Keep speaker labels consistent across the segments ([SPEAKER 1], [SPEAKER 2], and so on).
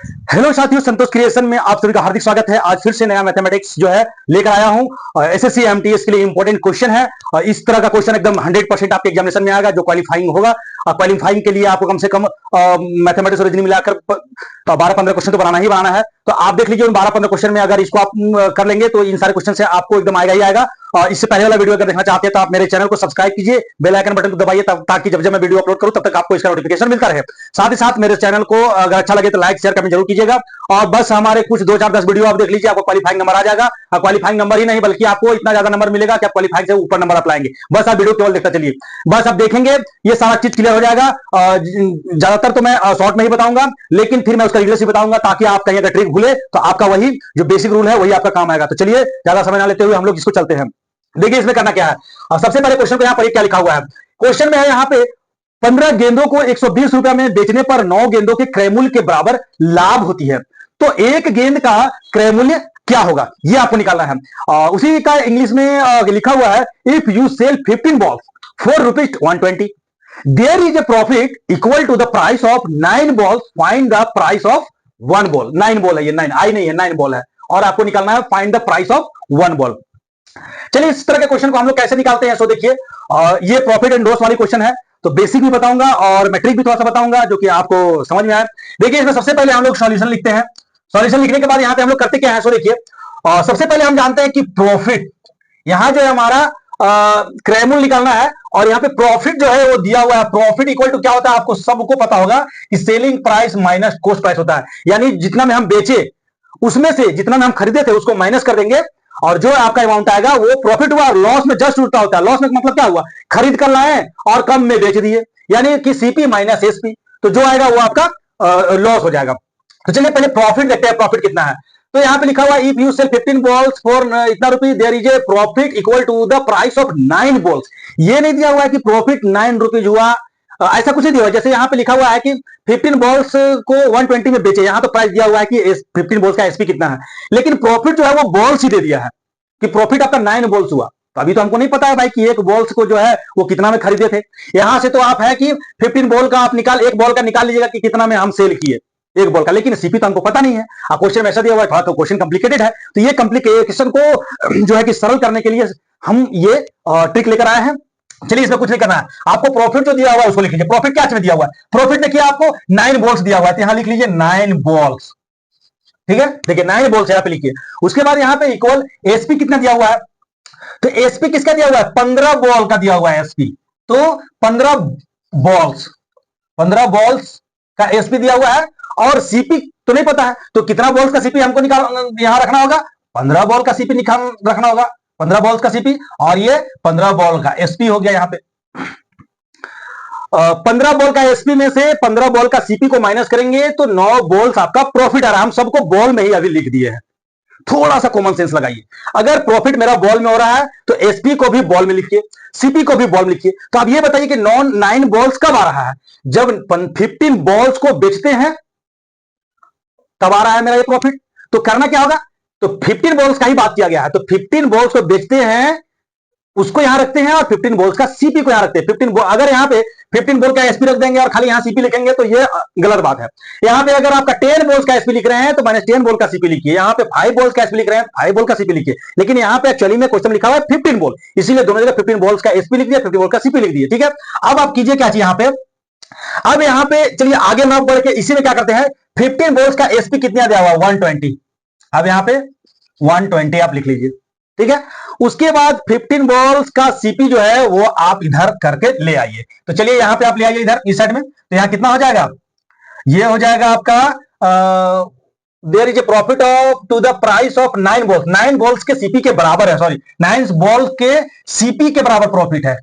[SPEAKER 1] Hello साथियों, संतोष creation में आप सभी का हार्दिक स्वागत है। आज फिर से नया मैथमेटिक्स जो है लेकर आया हूं। एसएससी एमटीएस के लिए इंपॉर्टेंट क्वेश्चन है और इस तरह का क्वेश्चन एकदम 100% आपके एग्जामिनेशन में आएगा जो क्वालिफाइंग होगा। क्वालिफाइंग के लिए आपको कम से कम मैथमेटिक्स और रीजनिंग मिलाकर 12-15 क्वेश्चन तो बनाना ही बनाना है। तो आप देख लीजिए उन 12-15 क्वेश्चन में अगर इसको आप कर लेंगे तो इन सारे क्वेश्चन से आपको एकदम आएगा ही आएगा। और इससे पहले वाला वीडियो अगर देखना चाहते हैं तो आप मेरे चैनल को सब्सक्राइब कीजिए, बेल आइकन बटन को दबाइए ताकि जब मैं वीडियो अपलोड करूं तब तक आपको इसका नोटिफिकेशन मिलता रहे। साथ ही साथ मेरे चैनल को अगर अच्छा लगे तो लाइक शेयर कमेंट जरूर कीजिएगा। और बस हमारे कुछ 2-4-10 वीडियो आप देख लीजिए, आपको क्वालिफाइंग नंबर आ जाएगा। क्वालिफाइंग नंबर ही नहीं बल्कि आपको इतना ज्यादा नंबर मिलेगा कि आप क्वालिफाइंग से ऊपर नंबर अपाएंगे। बस आप वीडियो केवल देखते चलिए, बस आप देखेंगे ये सारा चीज क्लियर हो जाएगा। ज्यादातर तो मैं शॉर्ट में ही बताऊंगा, लेकिन फिर मैं उसका रिजल्ट ही बताऊंगा ताकि आप कहीं अगर ट्रिक भूले तो आपका वही जो बेसिक रूल है वही आपका काम आएगा। तो चलिए ज्यादा समय ना लेते हुए हम लोग इसको चलते हैं। देखिए इसमें करना क्या है। सबसे पहले क्वेश्चन को यहाँ पर क्या लिखा हुआ है। क्वेश्चन में है यहाँ पे 15 गेंदों को 120 रुपए में बेचने पर 9 गेंदों के क्रय मूल्य के बराबर लाभ होती है, तो एक गेंद का क्रय मूल्य क्या होगा ये आपको निकालना है। उसी का इंग्लिश में लिखा हुआ है, if you sell 15 balls for ₹120 there is a profit equal to the price of 9 balls, find the price of 1 ball. 9 ball है, ये 9 आई नहीं है, 9 बॉल है और आपको निकालना है find the price of 1 ball. चलिए इस तरह के क्वेश्चन को हम लोग कैसे निकालते हैं। सो देखिए ये प्रॉफिट एंड लॉस वाली क्वेश्चन है, तो बेसिक भी बताऊंगा और मैट्रिक भी थोड़ा सा बताऊंगा जो कि आपको समझ में आए। देखिए इसमें सबसे पहले हम लोग सॉल्यूशन लिखते हैं। सॉल्यूशन लिखने के बाद यहाँ पे हम लोग करते क्या है। सो देखिए सबसे पहले हम जानते हैं कि प्रॉफिट, यहाँ जो है हमारा क्रय मूल्य निकालना है और यहाँ पे प्रॉफिट जो है वो दिया हुआ है। प्रॉफिट इक्वल टू क्या होता है आपको सबको पता होगा कि selling price minus cost price होता है। यानी जितना में हम बेचे उसमें से जितना में हम खरीदे थे उसको माइनस कर देंगे और जो आपका अमाउंट आएगा वो प्रॉफिट हुआ। लॉस में जस्ट उल्टा होता है। लॉस में मतलब क्या हुआ, खरीद कर लाए और कम में बेच दिए, यानी कि सीपी माइनस एसपी, तो जो आएगा वो आपका लॉस हो जाएगा। तो चलिए पहले प्रॉफिट देखते हैं, प्रॉफिट कितना है। तो यहाँ पे लिखा हुआ if you sell 15 balls for इतना rupees there is a profit equal to the price of 9 balls. ये नहीं दिया हुआ है कि प्रॉफिट 9 रुपीज हुआ, ऐसा कुछ नहीं दिया हुआ। जैसे यहाँ पे लिखा हुआ है कि 15 बॉल्स को 120 में बेचे, यहाँ तो प्राइस दिया हुआ है कि 15 बॉल्स का एसपी कितना है, लेकिन प्रॉफिट जो है वो बॉल्स ही दे दिया है कि प्रॉफिट आपका 9 बॉल्स हुआ। तो अभी तो हमको नहीं पता है भाई कि एक बॉल्स को जो है वो कितना में खरीदे थे। यहां से तो आप है कि 15 बॉल का आप एक बॉल का निकाल लीजिएगा कि कितना में हम सेल किए एक बॉल का, लेकिन सीपी तो हमको पता नहीं है। क्वेश्चन ऐसा दिया हुआ है, थोड़ा तो क्वेश्चन कॉम्प्लिकेटेड है, तो ये कॉम्प्लिकेशन को जो है कि सरल करने के लिए हम ये ट्रिक लेकर आए हैं। चलिए इसमें कुछ नहीं करना है, आपको प्रॉफिट जो दिया हुआ है उसको लिख लीजिए। प्रॉफिट क्या दिया हुआ है, प्रॉफिट देखिए आपको 9 बॉल्स दिया हुआ है, तो यहां लिख लीजिए 9 बॉल्स। ठीक है, देखिए 9 बॉल्स यहाँ पे लिखिए। उसके बाद यहाँ पे इक्वल एसपी कितना दिया हुआ है, तो एसपी किसका दिया हुआ है, 15 बॉल का दिया हुआ है एसपी। तो 15 बॉल्स का एसपी दिया हुआ है और सीपी तो नहीं पता है, तो कितना बॉल्स का सीपी हमको निकाल यहां रखना होगा, 15 बॉल का सीपी निकाल रखना होगा, 15 बॉल्स का सीपी और ये 15 बॉल का एसपी हो गया। यहाँ पे 15 बॉल का एसपी में से 15 बॉल का सीपी को माइनस करेंगे तो 9 बॉल्स आपका प्रॉफिट आ रहा है। हम सबको बॉल में ही अभी लिख दिए हैं, थोड़ा सा कॉमन सेंस लगाइए। अगर प्रॉफिट मेरा बॉल में हो रहा है तो एसपी को भी बॉल में लिखिए, सीपी को भी बॉल में लिखिए। तो आप ये बताइए कि 9 बॉल्स कब आ रहा है, जब 15 बॉल्स को बेचते हैं तब आ रहा है मेरा ये प्रॉफिट। तो करना क्या होगा, तो 15 बॉल्स का ही बात किया गया है, तो 15 बॉल्स को बेचते हैं उसको यहां रखते हैं और 15 बॉल्स का सीपी को यहां रखते हैं। 15 बॉल, अगर यहां पे 15 बॉल का एसपी रख देंगे और खाली यहां सीपी लिखेंगे तो ये गलत बात है। यहां पे अगर आपका 10 बॉल्स का एसपी लिख रहे हैं तो -10 बॉल का सीपी लिखिए। यहां पे 5 बॉल्स का एसपी लिख रहे हैं 5 बॉल का सीपी लिखिए। लेकिन यहां पे एक्चुअली में क्वेश्चन लिखा हुआ है 15 बॉल, इसीलिए दोनों जगह 15 बॉल्स का एसपी लिख दिया, 15 बॉल का सीपी लिख दिया। ठीक है, अब आप कीजिए क्या चाहिए यहां पे, अब यहां पे चलिए आगे ना बढ़ के इसी में क्या करते हैं, 15 बॉल्स का एसपी कितना दिया हुआ 120। अब यहां पे 120 आप लिख लीजिए। ठीक है, उसके बाद 15 बॉल्स का सीपी जो है वो आप इधर करके ले आइए। तो चलिए यहां पे आप ले आइए इधर इस साइड में, तो यहां कितना हो जाएगा, ये हो जाएगा आपका there is a profit of to the price of 9 balls. 9 balls के सीपी के बराबर है, सॉरी 9 बॉल्स के सीपी के बराबर प्रॉफिट है।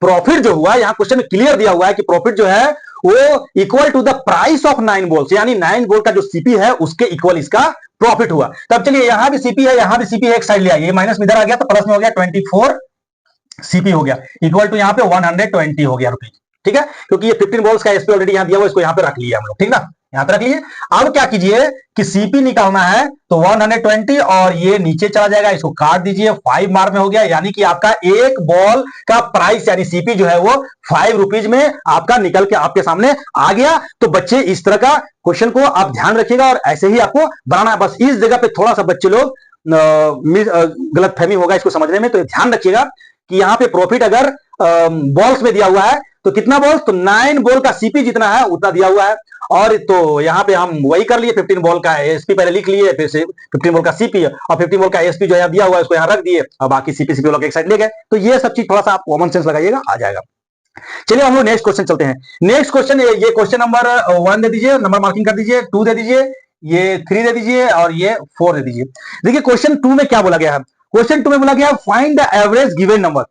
[SPEAKER 1] प्रॉफिट जो हुआ यहां क्वेश्चन में क्लियर दिया हुआ है कि प्रॉफिट जो है वो equal to the price of 9 balls, यानी 9 बॉल का जो सीपी है उसके इक्वल इसका प्रॉफिट हुआ। तब चलिए यहां भी सीपी है, यहां भी सीपी है, एक साइड ले आइए, माइनस में इधर आ गया तो प्लस में हो गया, 24 सीपी हो गया इक्वल टू यहां पे 120 हो गया रुपीज। ठीक है, क्योंकि ये 15 बॉल्स का एसपी ऑलरेडी यहां दिया हुआ, इसको यहां पे रख लिया हम लोग। ठीक ना, यहां पे रख लीजिए। अब क्या कीजिए कि सीपी निकालना है तो 120 और ये नीचे चला जाएगा, इसको काट दीजिए, 5 मार्क में हो गया। यानी कि आपका एक बॉल का प्राइस यानी सीपी जो है वो 5 रुपीज में आपका निकल के आपके सामने आ गया। तो बच्चे इस तरह का क्वेश्चन को आप ध्यान रखिएगा और ऐसे ही आपको बनाना है। बस इस जगह पे थोड़ा सा बच्चे लोग गलत फहमी होगा इसको समझने में, तो ध्यान रखिएगा कि यहाँ पे प्रॉफिट अगर बॉल्स में दिया हुआ है तो कितना बॉल्स, तो 9 बॉल का सीपी जितना है उतना दिया हुआ है। और तो यहाँ पे हम वही कर लिए, 15 बॉल का एसपी पहले लिख लिए, फिर से 15 बॉल का सीपी और 15 बॉल का एसपी जो है दिया हुआ है उसको यहाँ रख दिए और बाकी सीपी सीपी वाला एक साइड ले गए। तो ये सब चीज थोड़ा सा आप कॉमन सेंस लगाइएगा, आ जाएगा। चलिए हम लोग नेक्स्ट क्वेश्चन चलते हैं। नेक्स्ट क्वेश्चन, ये क्वेश्चन नंबर 1 दे दीजिए, नंबर मार्किंग कर दीजिए, 2 दे दीजिए, ये 3 दे दीजिए और ये 4 दे दीजिए। देखिए क्वेश्चन 2 में क्या बोला गया है, क्वेश्चन 2 में बोला गया find the average given number,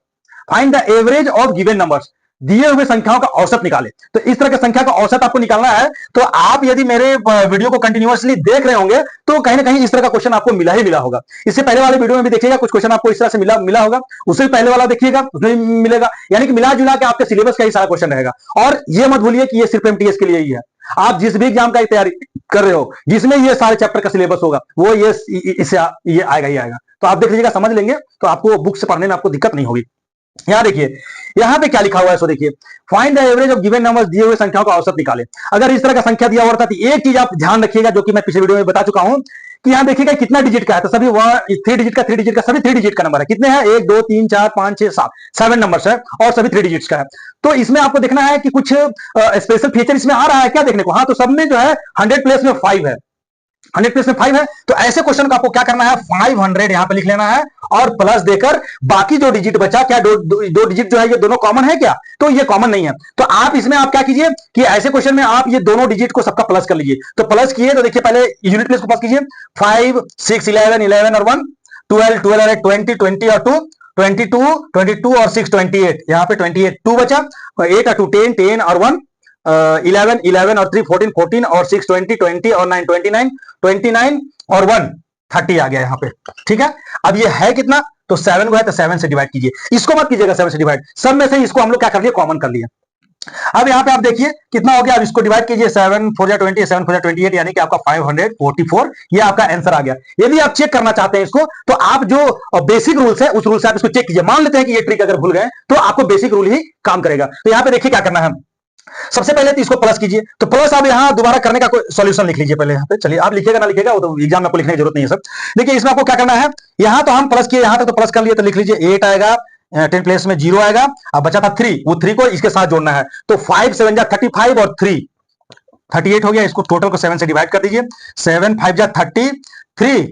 [SPEAKER 1] find the average of given numbers, दिए हुए संख्याओं का औसत निकाले। तो इस तरह की संख्या का औसत आपको निकालना है। तो आप यदि मेरे वीडियो को कंटिन्यूअसली देख रहे होंगे तो कहीं ना कहीं इस तरह का क्वेश्चन आपको मिला ही मिला होगा। इससे पहले वाले वीडियो में भी देखिएगा, कुछ क्वेश्चन आपको इस तरह से मिला होगा, उससे पहले वाला देखिएगा उसमें भी मिलेगा। यानी कि मिला जुला के आपके सिलेबस का ही सारा क्वेश्चन रहेगा। और ये मत भूलिए कि ये सिर्फ एमटीएस के लिए ही है। आप जिस भी एग्जाम का तैयारी कर रहे हो जिसमें ये सारे चैप्टर का सिलेबस होगा वो इससे ये आएगा ही आएगा। तो आप देख लीजिएगा, समझ लेंगे तो आपको बुक से पढ़ने में आपको दिक्कत नहीं होगी। यहां देखिए, यहां पे क्या लिखा हुआ है, सो देखिए, find the average of given numbers, दिए हुए संख्याओं का औसत निकाले। अगर इस तरह का संख्या दिया हुआ था तो एक चीज आप ध्यान रखिएगा जो कि मैं पिछले वीडियो में बता चुका हूं कि यहां देखिएगा कितना डिजिट का है। तो सभी 3 डिजिट का सभी 3 डिजिट का नंबर है। कितने हैं, 1 2 3 4 5 6 7 7 नंबर्स है और सभी 3 डिजिट्स का है। तो इसमें आपको देखना है कि कुछ स्पेशल फीचर इसमें आ रहा है क्या देखने को। हाँ, तो सब में जो है 100 प्लेस में 5 है, 100 प्लेस में 5 है। तो ऐसे क्वेश्चन को आपको क्या करना है, 500 यहां पे लिख लेना है और प्लस देकर बाकी जो डिजिट बचा, क्या दो डिजिट जो है ये दोनों कॉमन है क्या, तो ये कॉमन नहीं है। तो आप इसमें आप क्या कीजिए कि ऐसे क्वेश्चन में आप ये दोनों डिजिट को सबका प्लस कर लीजिए। तो प्लस किए तो देखिए पहले यूनिट प्लेस को प्लस कीजिए, 5 6 11 11 और 1 12 12 और 20 20 और 2 22 22 और 6 28, यहाँ पे 28 2 बचा, 8 और 2 10 10 और 1 11 11 और 3 14 14 और 6 20 20 और 9 29 29 और 1 30 आ गया यहाँ पे। ठीक है, अब ये है कितना, तो 7 को है तो 7 से डिवाइड कीजिए, इसको मत कीजिएगा 7 से डिवाइड, सब में से इसको हम लोग क्या कर लिए, कॉमन कर लिए। अब यहाँ पे आप देखिए कितना हो गया, अब इसको डिवाइड कीजिए, 7 4 जा 20 7 4 जा 28, यानी कि आपका 544, ये आपका आंसर आ गया। यदि आप चेक करना चाहते हैं इसको तो आप जो बेसिक रूल्स है उस रूल से आप इसको चेक कीजिए। मान लेते हैं कि ये ट्रिक अगर भूल गए तो आपको बेसिक रूल ही काम करेगा। तो यहाँ पे देखिए क्या करना है, सबसे पहले तो इसको प्लस कीजिए। तो प्लस आप यहां दोबारा करने का कोई सॉल्यूशन लिख लीजिए पहले यहाँ पे। चलिए आप लिखिएगा ना लिखिएगा वो तो एग्जाम में आपको लिखने की जरूरत नहीं है सब। देखिए इसमें आपको क्या करना है, यहां तो हम प्लस किए, यहां तक तो प्लस कर लिए, तो लिख लीजिए 8 आएगा, 10 प्लेस में 0 आएगा। अब बचा था 3, वो 3 को इसके साथ जोड़ना है। तो 5 7 जा 35 और 3 38 हो गया। इसको टोटल को 7 से डिवाइड कर दीजिए, 7 5 जा 33,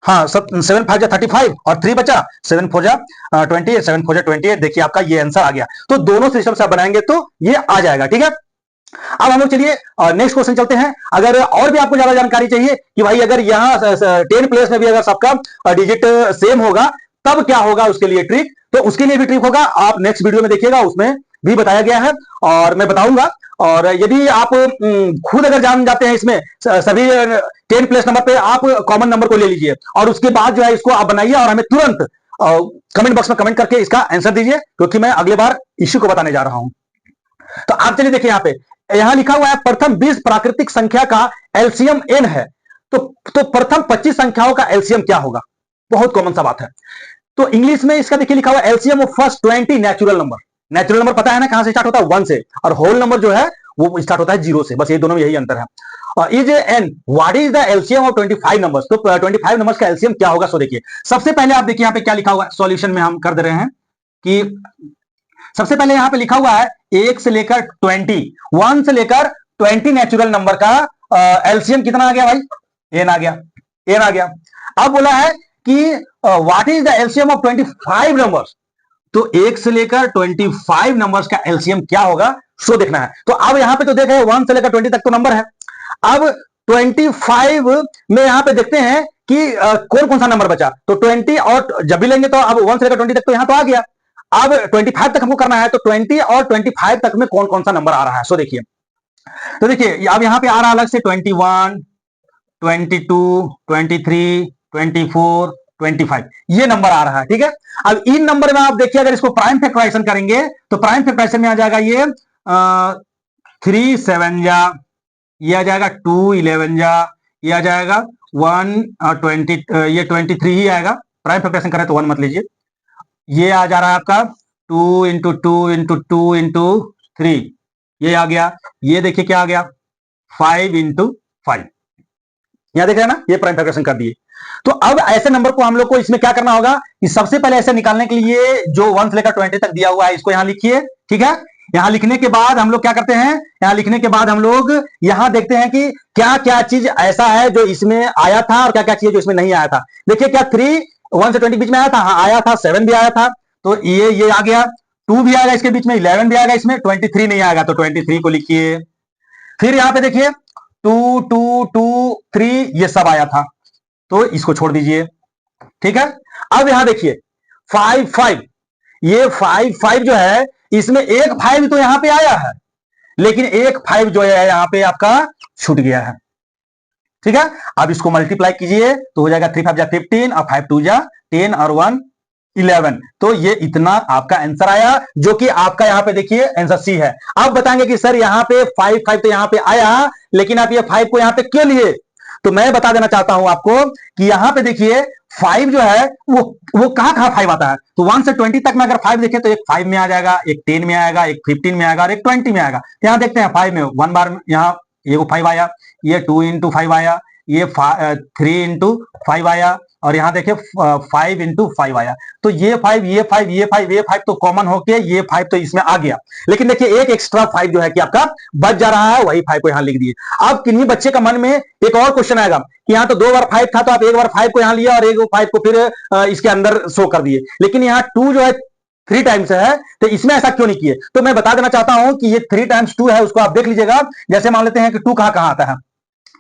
[SPEAKER 1] हाँ 7 5 जा 35 और 3 बचा, 7 4 जा 28 7 4 जा 28। देखिए आपका ये आंसर आ गया। तो दोनों सिस्टम से आप बनाएंगे तो ये आ जाएगा। ठीक है, अब हम लोग चलिए नेक्स्ट क्वेश्चन चलते हैं। अगर और भी आपको ज्यादा जानकारी चाहिए कि भाई अगर यहाँ 10 प्लेस में भी अगर सबका डिजिट सेम होगा तब क्या होगा, उसके लिए ट्रिक, तो उसके लिए भी ट्रिक होगा, आप नेक्स्ट वीडियो में देखिएगा, उसमें भी बताया गया है और मैं बताऊंगा। और यदि आप खुद अगर जान जाते हैं इसमें सभी 10 प्लेस नंबर पे आप कॉमन नंबर को ले लीजिए और उसके बाद जो है इसको आप बनाइए और हमें तुरंत कमेंट बॉक्स में कमेंट करके इसका आंसर दीजिए, क्योंकि मैं अगले बार इश्यू को बताने जा रहा हूं। तो आप चलिए देखिए यहाँ पे, यहां लिखा हुआ है प्रथम 20 प्राकृतिक संख्या का एलसीएम n है। तो प्रथम 25 संख्याओं का एलसीएम क्या होगा, बहुत कॉमन सा बात है। तो इंग्लिश में इसका देखिए लिखा हुआ है LCM of first 20 natural number. Natural number पता है ना कहां से स्टार्ट होता है, 1 से, और होल नंबर जो है वो स्टार्ट होता है 0 से। बस ये दोनों में यही अंतर है। और is an what is the LCM of 25 numbers, तो 25 नंबर्स का एलसीएम क्या होगा। सो देखिए सबसे पहले आप देखिए यहाँ पे क्या लिखा हुआ है, सॉल्यूशन में हम कर दे रहे हैं कि सबसे पहले यहाँ पे लिखा हुआ है 1 से लेकर 20, 1 से लेकर 20 नेचुरल नंबर का एलसीएम कितना आ गया भाई, एन आ गया, एन आ गया। अब बोला है कि what is the LCM of 25 numbers, तो 1 से लेकर 25 नंबर्स का एलसीएम क्या होगा, सो देखना है। तो अब यहां पे तो देखे 1 से लेकर 20 तक तो नंबर है। अब 25 में यहां पे देखते हैं कि कौन कौन सा नंबर बचा, तो 20 और जब भी लेंगे तो अब 1 से लेकर 20 तक तो यहां तो आ गया। अब 25 तक हमको करना है, तो 20 और 25 तक में कौन कौन सा नंबर आ रहा है, सो देखिए। तो देखिए अब यहां पे आ रहा अलग से 21 22 23 24 25, ये नंबर आ रहा है। ठीक है, अब इन नंबर में आप देखिए अगर इसको प्राइम फैक्टराइजेशन करेंगे तो प्राइम फैक्टराइजेशन में आ जाएगा ये 3 7 जा, ये आ जाएगा 2 11 जा, ये आ जाएगा 1 20, ये 23 ही आएगा। प्राइम फैक्टराइजेशन करें तो 1 मत लीजिए। ये आ जा रहा है आपका 2 इंटू 2 इंटू 2 इंटू 3, ये आ गया। ये देखिए क्या आ गया 5 इंटू 5, यहां देख रहे हैं ना, ये प्राइम फैक्टराइजेशन कर दिए। तो अब ऐसे नंबर को हम लोग को इसमें क्या करना होगा कि सबसे पहले ऐसे निकालने के लिए जो 1 से लेकर 20 तक दिया हुआ है इसको यहां लिखिए, ठीक है। यहां लिखने के बाद हम लोग क्या करते हैं, यहां लिखने के बाद हम लोग यहां देखते हैं कि क्या क्या चीज ऐसा है जो इसमें आया था और क्या क्या चीज जो इसमें नहीं आया था। देखिए क्या 3 1 से 20 बीच में आया था, हाँ आया था। 7 भी आया था, तो ये आ गया। 2 भी आएगा इसके बीच में, 11 भी आएगा इसमें, 23 नहीं आएगा, तो 23 को लिखिए। फिर यहां पे देखिए 2 2 2 3 ये सब आया था, तो इसको छोड़ दीजिए, ठीक है। अब यहां देखिए 5 5, ये 5 5 जो है इसमें एक 5 तो यहां पे आया है, लेकिन एक 5 जो है यहां पे आपका छूट गया है, ठीक है। अब इसको मल्टीप्लाई कीजिए तो हो जाएगा 3 5 जा 15 और 5 2 जा 10 और 1 11, तो ये इतना आपका आंसर आया, जो कि आपका यहां पे देखिए आंसर सी है। अब बताएंगे कि सर यहां पे 5 5 तो यहां पे आया, लेकिन आप ये 5 को यहां पे क्यों लिए, तो मैं बता देना चाहता हूं आपको कि यहां पे देखिए 5 जो है वो कहां कहां 5 आता है। तो 1 से 20 तक में अगर 5 देखें तो एक 5 में आ जाएगा, एक 10 में आएगा, एक 15 में आएगा और एक 20 में आएगा। यहां देखते हैं 5 में 1 बार यहां ये 5 आया, ये 2 इंटू 5 आया, ये 3 इंटू 5 आया, और यहां देखिए 5 इंटू 5 आया। तो ये 5 ये 5 ये 5 ये 5 तो कॉमन होके ये 5 तो इसमें आ गया, लेकिन देखिए एक एक्स्ट्रा 5 जो है कि आपका बच जा रहा है, वही 5 को यहां लिख दिए। अब किन्हीं बच्चे का मन में एक और क्वेश्चन आएगा कि यहां तो 2 बार 5 था, तो आप एक बार 5 को यहां लिया और एक 5 को फिर इसके अंदर शो कर दिए, लेकिन यहाँ 2 जो है 3 टाइम्स है, तो इसमें ऐसा क्यों नहीं किए। तो मैं बता देना चाहता हूं कि ये 3 टाइम्स 2 है, उसको आप देख लीजिएगा। जैसे मान लेते हैं कि 2 कहां कहां आता है,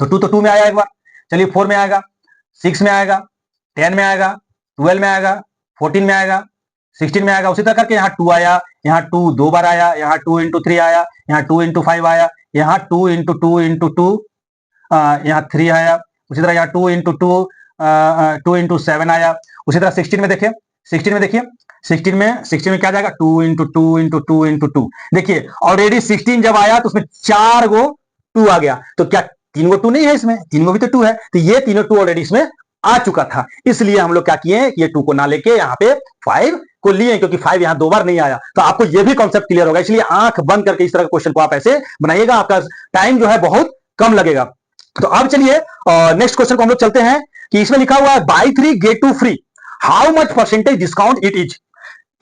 [SPEAKER 1] तो 2 तो 2 में आया एक बार, चलिए 4 में आएगा, 6 में आएगा, 10 में आएगा, 12 में आएगा, 14 में आएगा, 16 में आएगा। उसी तरह करके यहाँ 2 आया, यहाँ 2 2 बार आया, यहाँ 2 इंटू 3 आया, यहाँ 2 इंटू 5 आया, यहाँ 2 इंटू 2 इंटू 2, यहाँ 3 आया। उसी तरह यहाँ 2 इंटू 2 2 इंटू 7 आया। उसी तरह 16 में देखिए, 16 में देखिए, 16 में क्या जाएगा 2 इंटू 2 इंटू 2 इंटू 2। देखिए ऑलरेडी 16 जब आया तो उसमें 4 गो 2 आ गया, तो क्या 3 गो 2 नहीं है इसमें, 3 गो भी तो 2 है, तो ये तीनों 2 ऑलरेडी इसमें आ चुका था। इसलिए हम लोग क्या किए कि ये 2 को ना लेके यहाँ पे 5 को लिए, क्योंकि 5 यहाँ 2 बार नहीं आया। तो आपको ये भी कॉन्सेप्ट क्लियर होगा, इसलिए आंख बंद करके इस तरह के क्वेश्चन को आप ऐसे बनाइएगा, आपका टाइम जो है बहुत कम लगेगा। तो अब चलिए नेक्स्ट क्वेश्चन को हम लोग चलते हैं कि इसमें लिखा हुआ है buy 3 get 2 free, how much percentage discount it is.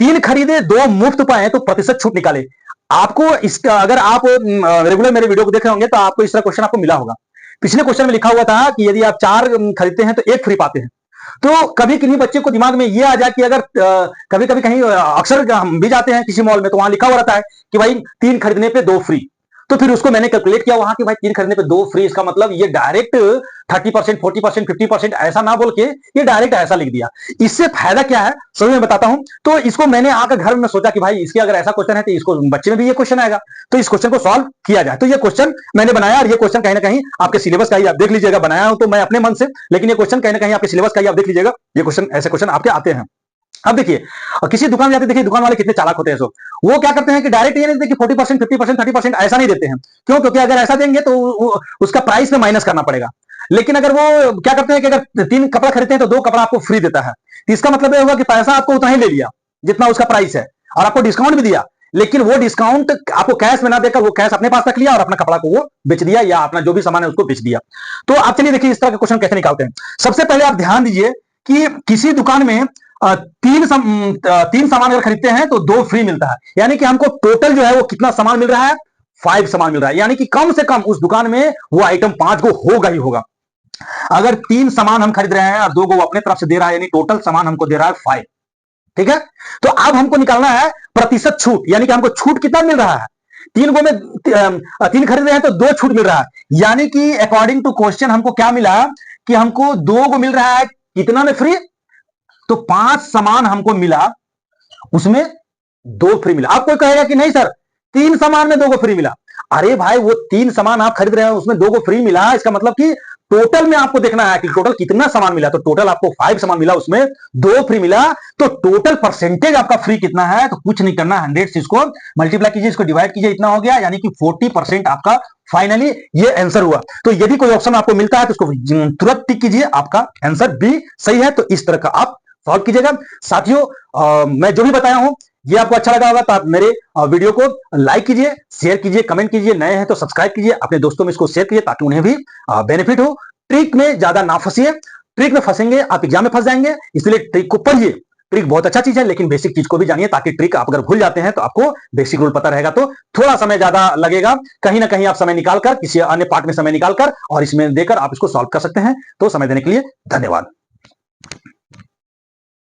[SPEAKER 1] 3 खरीदे 2 मुफ्त पाए तो प्रतिशत छूट निकाले। आपको इसका अगर आप रेगुलर मेरे वीडियो को देख रहे होंगे तो आपको इस तरह क्वेश्चन आपको मिला होगा। पिछले क्वेश्चन में लिखा हुआ था कि यदि आप 4 खरीदते हैं तो 1 फ्री पाते हैं। तो कभी किन्हीं बच्चे को दिमाग में ये आ जाए कि अगर कभी कभी कहीं अक्सर हम भी जाते हैं किसी मॉल में, तो वहां लिखा हुआ रहता है कि भाई 3 खरीदने पे 2 फ्री। तो फिर उसको मैंने कैलकुलेट किया वहां कि भाई 3 खरीदने पे 2 फ्री, इसका मतलब ये डायरेक्ट 30%, 40%, 50% ऐसा ना बोल के ये डायरेक्ट ऐसा लिख दिया। इससे फायदा क्या है सभी मैं बताता हूं। तो इसको मैंने आकर घर में सोचा कि भाई इसके अगर ऐसा क्वेश्चन है तो इसको बच्चे में भी ये क्वेश्चन आएगा, तो इस क्वेश्चन को सॉल्व किया जाए। तो ये क्वेश्चन मैंने बनाया, और ये क्वेश्चन कहीं ना कहीं आपके सिलेबस का ही आप देख लीजिएगा। बनाया हूं तो मैं अपने मन से, लेकिन ये क्वेश्चन कहीं ना कहीं आपके सिलेबस का ही आप देख लीजिएगा। ये क्वेश्चन ऐसे क्वेश्चन आपके आते हैं। अब देखिए किसी दुकान जाते, देखिए दुकान वाले कितने चालाक होते हैं। सो वो क्या करते हैं कि डायरेक्ट ये नहीं देते कि 40%, 50%, 30% ऐसा नहीं देते हैं। क्यों? क्योंकि अगर ऐसा देंगे तो उसका प्राइस में माइनस करना पड़ेगा। लेकिन अगर वो क्या करते हैं कि अगर 3 कपड़ा खरीदते हैं तो 2 कपड़ा आपको फ्री देता है, तो इसका मतलब यह होगा कि पैसा आपको उतना ही ले लिया जितना उसका प्राइस है, और आपको डिस्काउंट भी दिया। लेकिन वो डिस्काउंट आपको कैश में ना देकर वो कैश अपने पास रख लिया और अपना कपड़ा को वो बेच दिया, या अपना जो भी सामान है उसको बेच दिया। तो आप चलिए देखिए इस तरह के क्वेश्चन कैसे निकालते हैं। सबसे पहले आप ध्यान दीजिए कि किसी दुकान में 3 सामान अगर खरीदते हैं तो 2 फ्री मिलता है, यानी कि हमको टोटल जो है वो कितना सामान मिल रहा है, 5 सामान मिल रहा है। यानी कि कम से कम उस दुकान में वो आइटम 5 को होगा ही होगा। अगर 3 सामान हम खरीद रहे हैं और 2 को वो अपने तरफ से दे रहा है, यानी टोटल सामान हमको दे रहा है 5, ठीक है। तो अब हमको निकालना है प्रतिशत छूट, यानी कि हमको छूट कितना मिल रहा है। 3 को में 3 खरीद रहे हैं तो 2 छूट मिल रहा है, यानी कि अकॉर्डिंग टू क्वेश्चन हमको क्या मिला कि हमको 2 को मिल रहा है कितना में फ्री, तो 5 सामान हमको मिला, उसमें 2 फ्री मिला। आप कोई कहेगा कि नहीं सर 3 सामान में 2 को फ्री मिला। अरे भाई वो 3 सामान आप खरीद रहे हैं उसमें 2 को फ्री मिला, इसका मतलब कि टोटल में आपको देखना है कि टोटल कितना सामान मिला। तो टोटल आपको 5 सामान मिला, उसमें 2 फ्री मिला, तो टोटल परसेंटेज आपका फ्री कितना है? तो कुछ नहीं करना, 100 से इसको मल्टीप्लाई कीजिए, इसको डिवाइड कीजिए, इतना हो गया, यानी कि 40% आपका फाइनली ये आंसर हुआ। तो यदि कोई ऑप्शन आपको मिलता है तो उसको तुरंत टिक कीजिए, आपका आंसर बी सही है। तो इस तरह का आप सॉल्व कीजिएगा। साथियों, मैं जो भी बताया हूं ये आपको अच्छा लगा होगा तो आप मेरे वीडियो को लाइक कीजिए, शेयर कीजिए, कमेंट कीजिए, नए हैं तो सब्सक्राइब कीजिए, अपने दोस्तों में इसको शेयर कीजिए ताकि उन्हें भी बेनिफिट हो। ट्रिक में ज्यादा ना फंसिए, ट्रिक में फंसेंगे आप एग्जाम में फंस जाएंगे, इसलिए ट्रिक को पढ़िए। ट्रिक बहुत अच्छा चीज है, लेकिन बेसिक चीज को भी जानिए, ताकि ट्रिक आप अगर भूल जाते हैं तो आपको बेसिक रूल पता रहेगा तो थोड़ा समय ज्यादा लगेगा। कहीं ना कहीं आप समय निकालकर, किसी अन्य पार्ट में समय निकालकर और इसमें देकर आप इसको सॉल्व कर सकते हैं। तो समय देने के लिए धन्यवाद।